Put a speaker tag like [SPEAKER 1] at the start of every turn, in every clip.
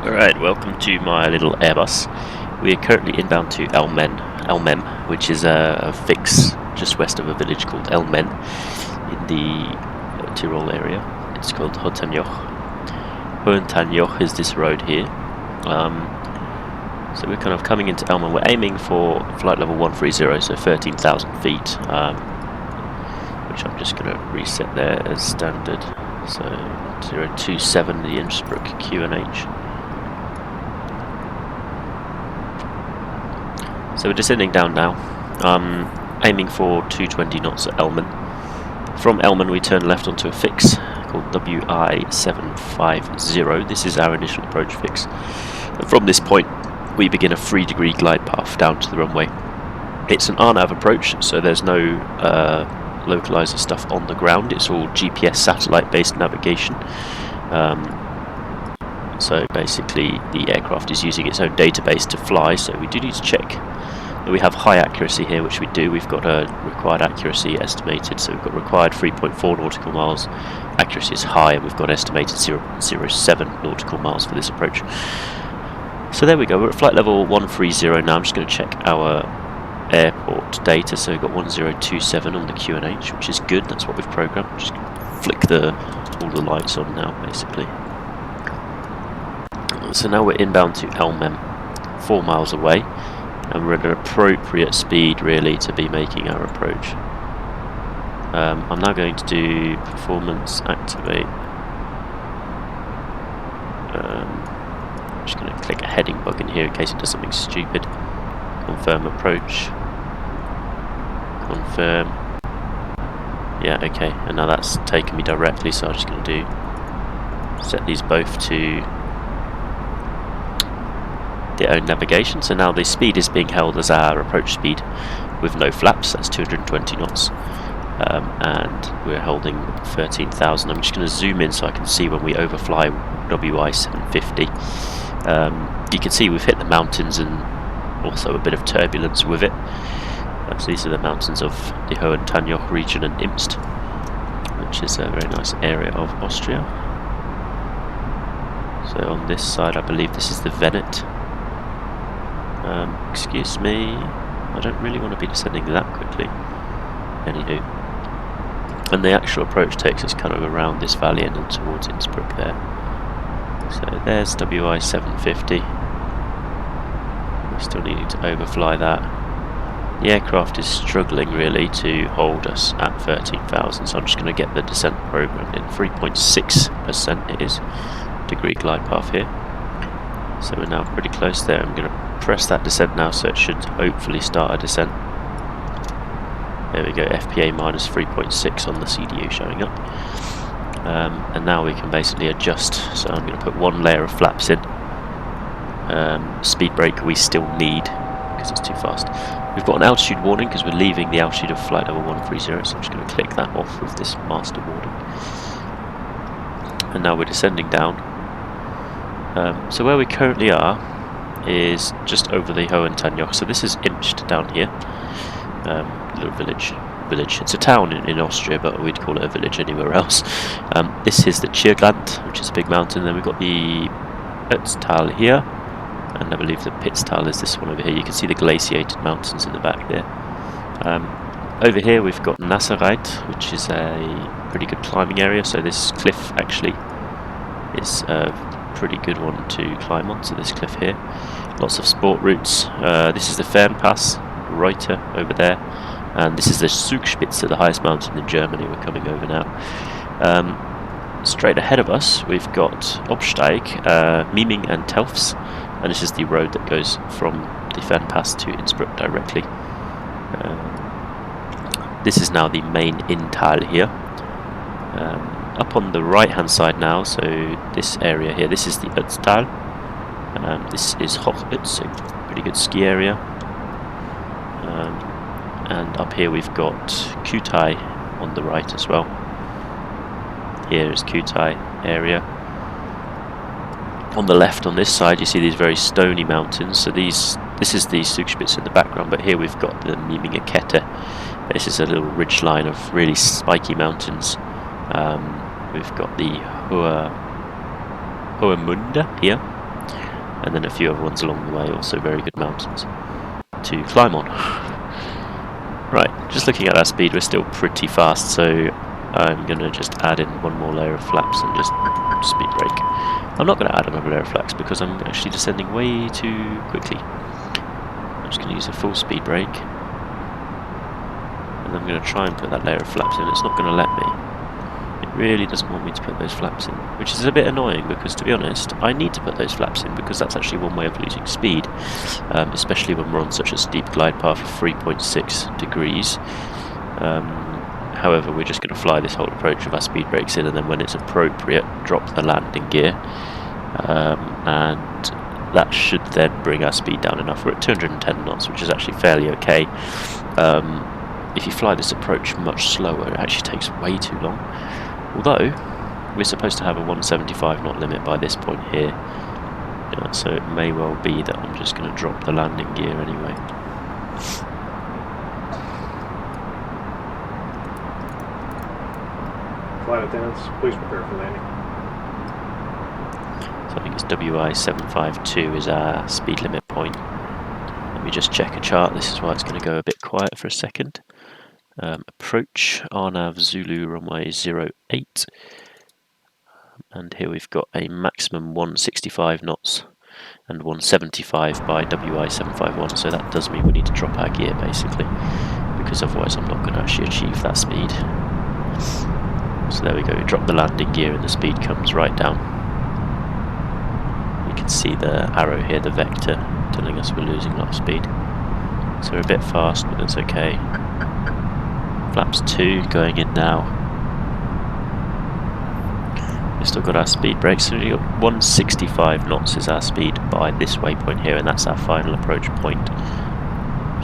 [SPEAKER 1] Alright, welcome to my little Airbus. We are currently inbound to ELMEM, which is a fix just west of a village called ELMEM in the Tyrol area. It's called Hohentanjoch. Hohentanjoch is this road here. So we're kind of coming into ELMEM. We're aiming for flight level 130, so 13,000 feet, which I'm just going to reset there as standard. So 027, the Innsbruck QNH. So we're descending down now, aiming for 220 knots at ELMEM. From ELMEM we turn left onto a fix called WI750. This is our initial approach fix. And from this point we begin a 3-degree glide path down to the runway. It's an RNAV approach, so there's no localizer stuff on the ground. It's all GPS satellite based navigation. So basically the aircraft is using its own database to fly, so we do need to check that we have high accuracy here, which we do. We've got a required accuracy estimated, so we've got required 3.4 nautical miles. Accuracy is high, and we've got estimated 0.07 nautical miles for this approach. So there we go, we're at flight level 130 now. I'm just going to check our airport data. So we've got 1027 on the QNH, which is good, that's what we've programmed. Just flick all the lights on now, basically. So now we're inbound to ELMEM, 4 miles away, and we're at an appropriate speed really to be making our approach. I'm now going to do performance activate. I'm just going to click a heading bug in here in case it does something stupid. Confirm approach. Confirm. Yeah, okay, and now that's taken me directly, so I'm just going to set these both to their own navigation. So now the speed is being held as our approach speed with no flaps. That's 220 knots, and we're holding 13,000. I'm just going to zoom in so I can see when we overfly WI750. You can see we've hit the mountains and also a bit of turbulence with it. So these are the mountains of the Hohentanjoch region and Imst, which is a very nice area of Austria. So on this side I believe this is the Venet. Excuse me, I don't really want to be descending that quickly. Anywho, and the actual approach takes us kind of around this valley and then towards Innsbruck there. So there's WI750. We're still needing to overfly that. The aircraft is struggling really to hold us at 13,000, so I'm just going to get the descent programmed in. 3.6% it is degree glide path here. So we're now pretty close there. I'm going to press that descent now, so it should hopefully start a descent. There we go, FPA minus 3.6 on the CDU showing up. And now we can basically adjust. So I'm going to put one layer of flaps in. Speed brake we still need because it's too fast. We've got an altitude warning because we're leaving the altitude of flight level 130, so I'm just going to click that off with this master warning. And now we're descending down. So where we currently are is just over the Hohentanjoch. So this is Imst down here, little village. It's a town in Austria, but we'd call it a village anywhere else. This is the Tyrland, which is a big mountain. Then we've got the Ötztal here, and I believe the Pitztal is this one over here. You can see the glaciated mountains in the back there. Over here we've got Nasserreit, which is a pretty good climbing area. So this cliff actually is a pretty good one to climb on. So this cliff here, lots of sport routes. This is the Fernpass, Reuter over there, and this is the Zugspitze, the highest mountain in Germany. We're coming over now. Straight ahead of us we've got Obsteig, Miming and Telfs, and this is the road that goes from the Fernpass to Innsbruck directly. This is now the main Inntal here. Up on the right hand side now, so this area here, this is the Ötztal. This is Hochötz, a pretty good ski area. And up here we've got Kutai on the right as well. Here is Kutai area. On the left on this side you see these very stony mountains, so this is the Zugspitze in the background, but here we've got the Miminger Kette. This is a little ridge line of really spiky mountains. We've got the Hohe Munde here, and then a few other ones along the way, also very good mountains to climb on. Right, just looking at our speed, we're still pretty fast, so I'm going to just add in one more layer of flaps and just speed brake. I'm not going to add another layer of flaps because I'm actually descending way too quickly. I'm just going to use a full speed brake, and I'm going to try and put that layer of flaps in. It's not going to let me. It really doesn't want me to put those flaps in, which is a bit annoying because, to be honest, I need to put those flaps in because that's actually one way of losing speed, especially when we're on such a steep glide path of 3.6 degrees. However, we're just going to fly this whole approach with our speed brakes in, and then when it's appropriate, drop the landing gear, and that should then bring our speed down enough. We're at 210 knots, which is actually fairly okay. If you fly this approach much slower, it actually takes way too long. Although, we're supposed to have a 175 knot limit by this point here, so it may well be that I'm just going to drop the landing gear anyway.
[SPEAKER 2] Flight attendants, please prepare for landing.
[SPEAKER 1] So I think it's WI 752 is our speed limit point. Let me just check a chart. This is why it's going to go a bit quiet for a second. Approach RNAV Zulu runway 08, and here we've got a maximum 165 knots and 175 by WI 751, so that does mean we need to drop our gear basically, because otherwise I'm not going to actually achieve that speed. So there we go, drop the landing gear and the speed comes right down. You can see the arrow here, the vector, telling us we're losing a lot of speed. So we're a bit fast, but that's okay. Flaps 2 going in now. We've still got our speed brakes, so we've got 165 knots is our speed by this waypoint here, and that's our final approach point.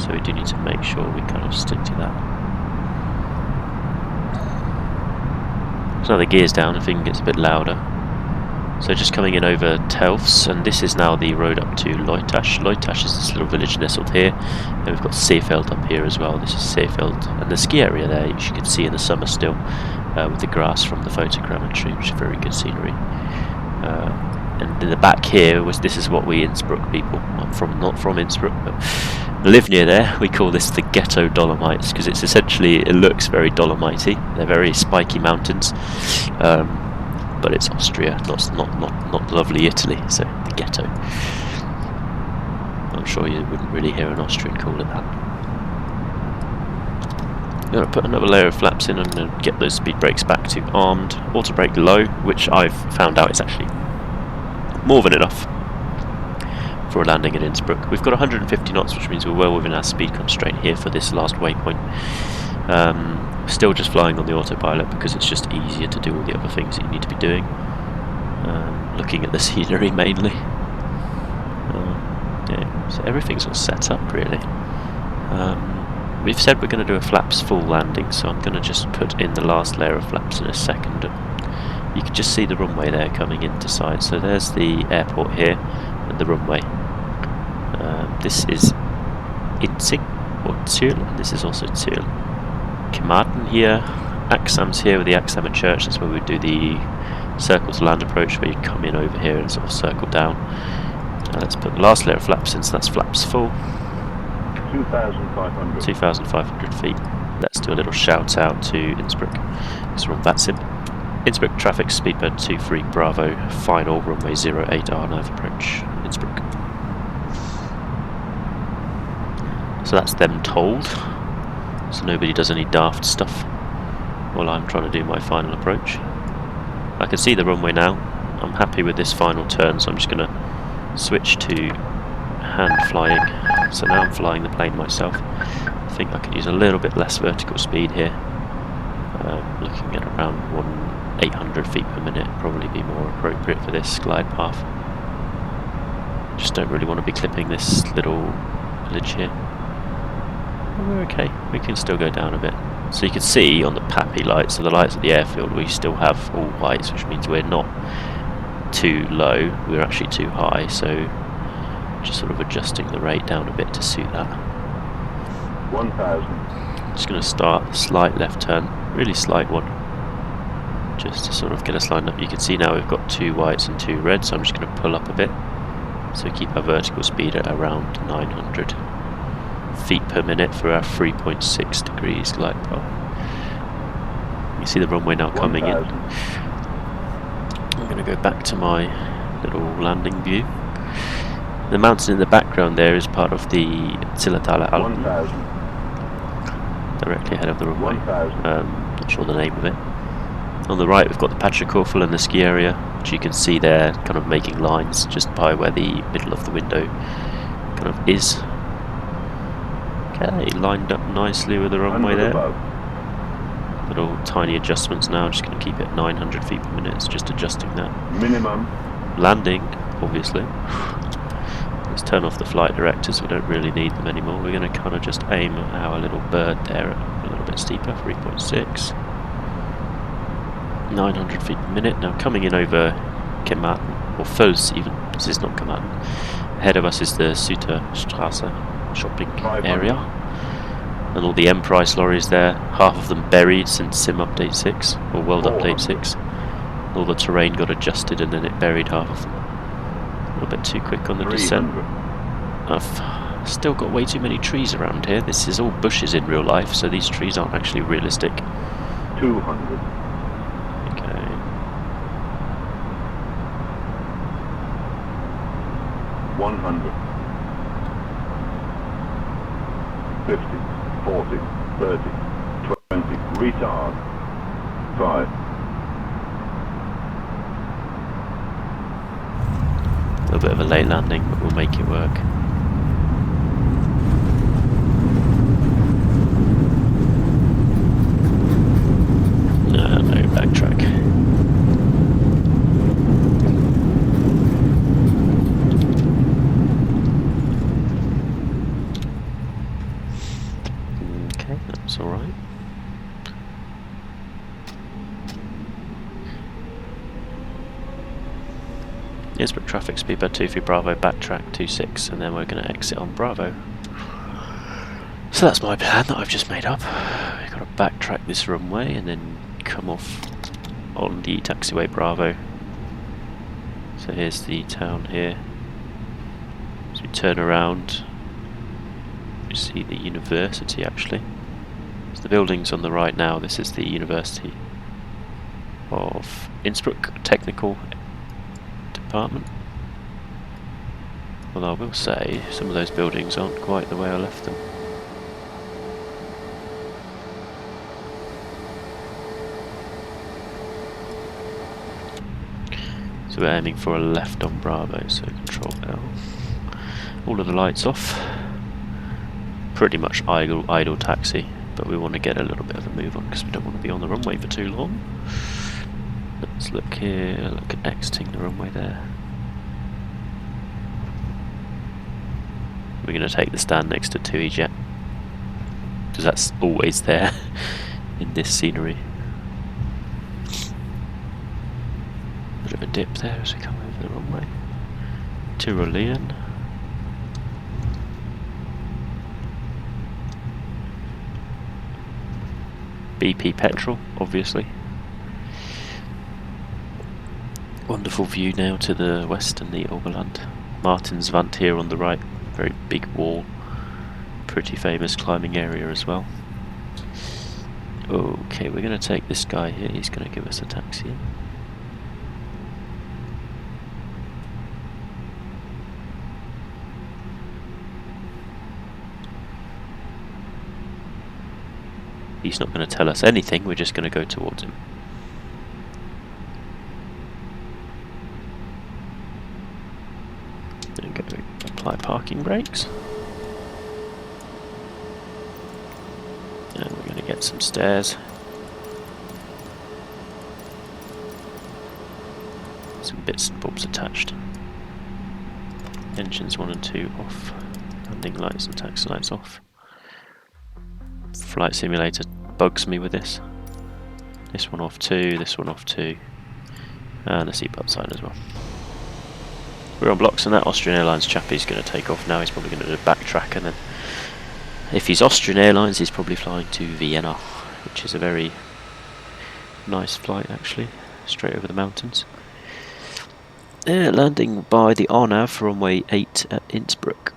[SPEAKER 1] So we do need to make sure we kind of stick to that. So now the gear's down, the thing gets a bit louder. So just coming in over Telfs, and this is now the road up to Leutasch. Leutasch is this little village nestled here, and we've got Seefeld up here as well. This is Seefeld, and the ski area there, which you can see in the summer still, with the grass from the photogrammetry, which is very good scenery. And in the back here, this is what we Innsbruck people, not from Innsbruck, but live near there. We call this the Ghetto Dolomites, because it's essentially, it looks very Dolomitey. They're very spiky mountains. But it's Austria, not lovely Italy, so the ghetto. I'm sure you wouldn't really hear an Austrian call it that. I'm going to put another layer of flaps in. I'm going to get those speed brakes back to armed. Auto brake low, which I've found out is actually more than enough for a landing at Innsbruck. We've got 150 knots, which means we're well within our speed constraint here for this last waypoint. Still just flying on the autopilot because it's just easier to do all the other things that you need to be doing. Looking at the scenery mainly. Yeah, so everything's all set up really. We've said we're going to do a flaps full landing, so I'm going to just put in the last layer of flaps in a second. You can just see the runway there coming into sight. So there's the airport here and the runway. This is Inzig or Tiroler, and this is also Tiroler. Kematen here, Axam's here with the Axamer Church. That's where we do the circle to land approach, where you come in over here and sort of circle down. Let's put the last layer of flaps in, so that's flaps full.
[SPEAKER 2] 2,500.
[SPEAKER 1] 2,500 feet. Let's do a little shout out to Innsbruck. It's from VATSIM. Innsbruck traffic, speedbird 23 Bravo, final runway 08 RNAV approach, Innsbruck. So that's them told. So nobody does any daft stuff while I'm trying to do my final approach. I can see the runway now. I'm happy with this final turn, so I'm just going to switch to hand flying. So now I'm flying the plane myself. I think I could use a little bit less vertical speed here. Looking at around 800 feet per minute, probably be more appropriate for this glide path. Just don't really want to be clipping this little village here. We're okay, we can still go down a bit. So you can see on the PAPI lights, so the lights at the airfield, we still have all whites, which means we're not too low, we're actually too high, so just sort of adjusting the rate down a bit to suit that.
[SPEAKER 2] 1,000.
[SPEAKER 1] Just going to start a slight left turn, really slight one, just to sort of get us lined up. You can see now we've got 2 whites and 2 reds, so I'm just going to pull up a bit So keep our vertical speed at around 900 feet per minute for our 3.6 degrees glide path. You see the runway now coming in. I'm going to go back to my little landing view. The mountain in the background there is part of the Tiroler Alpen, directly ahead of the runway. Not sure the name of it. On the right we've got the Patrickhoffel and the ski area, which you can see there kind of making lines just by where the middle of the window kind of is. Okay, lined up nicely with the runway there. Little tiny adjustments now, just going to keep it 900 feet per minute, it's just adjusting that.
[SPEAKER 3] Minimum.
[SPEAKER 1] Landing, obviously. Let's turn off the flight directors, we don't really need them anymore. We're going to kind of just aim at our little bird there a little bit steeper, 3.6. 900 feet per minute. Now coming in over Kematen, or Völs even, this is not Kematen. Ahead of us is the Suterstrasse shopping area. And all the M price lorries there, half of them buried since Sim Update 6, or World Update 6. All the terrain got adjusted and then it buried half of them. A little bit too quick on the descent. I've still got way too many trees around here. This is all bushes in real life, so these trees aren't actually realistic.
[SPEAKER 3] 200.
[SPEAKER 1] Okay.
[SPEAKER 3] 100. 50. 40. 30. 20. Retard. 5.
[SPEAKER 1] A little bit of a late landing, but we'll make it work. No, backtrack. Okay, that's alright. Innsbruck traffic speed by 23 Bravo, backtrack 26, and then we're going to exit on Bravo. So that's my plan that I've just made up. We've got to backtrack this runway and then come off on the taxiway Bravo. So here's the town here. As we turn around, we see the university actually. So the building's on the right now. This is the University of Innsbruck Technical Department. Although I will say some of those buildings aren't quite the way I left them. So we're aiming for a left on Bravo, so Control L. All of the lights off. Pretty much idle taxi, but we want to get a little bit of a move on because we don't want to be on the runway for too long. Let's look here, look at exiting the runway there. We're going to take the stand next to 2E Jet, because that's always there in this scenery. Bit of a dip there as we come over the runway. Tiroler. BP petrol, obviously. Wonderful view now to the west and the Oberland. Martinswand here on the right, very big wall. Pretty famous climbing area as well. Okay, we're going to take this guy here, he's going to give us a taxi. He's not going to tell us anything, we're just going to go towards him. Then go apply parking brakes. And we're going to get some stairs. Some bits and bobs attached. Engines 1 and 2 off. Landing lights and taxi lights off. Flight simulator bugs me with this. This one off too, this one off too. And the seatbelt sign as well. We're on blocks and that Austrian Airlines chappie's going to take off now. He's probably going to do a backtrack, and then if he's Austrian Airlines he's probably flying to Vienna, which is a very nice flight actually, straight over the mountains. Landing by the RNAV for runway 8 at Innsbruck.